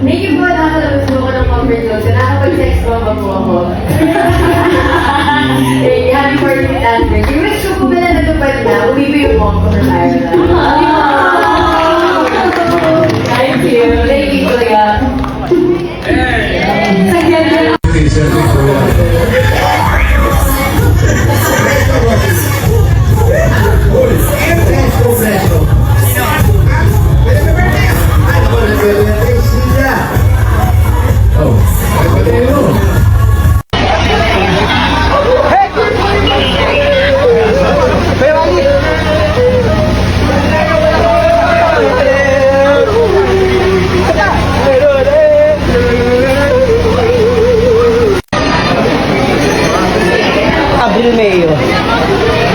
Medyo po nakakalabas mo ko ng comfort zone. So, nakapag-sex bomba po ako. Eh, happy 40th anniversary. Wish ko po ba na natupad na? Uwi ko yung mom ko from Ireland. Thank you. Thank you, Kuya.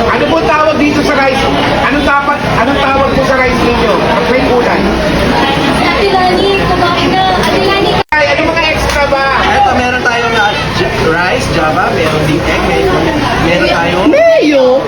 Ano po tawag dito sa rice? Anong tawag po sa rice ninyo? Pag may kulay. Atilani, kumain na. Atilani. Ay, ano mga extra ba? Ito, meron tayong rice, java, meron ding egg, meron tayong... Mayo!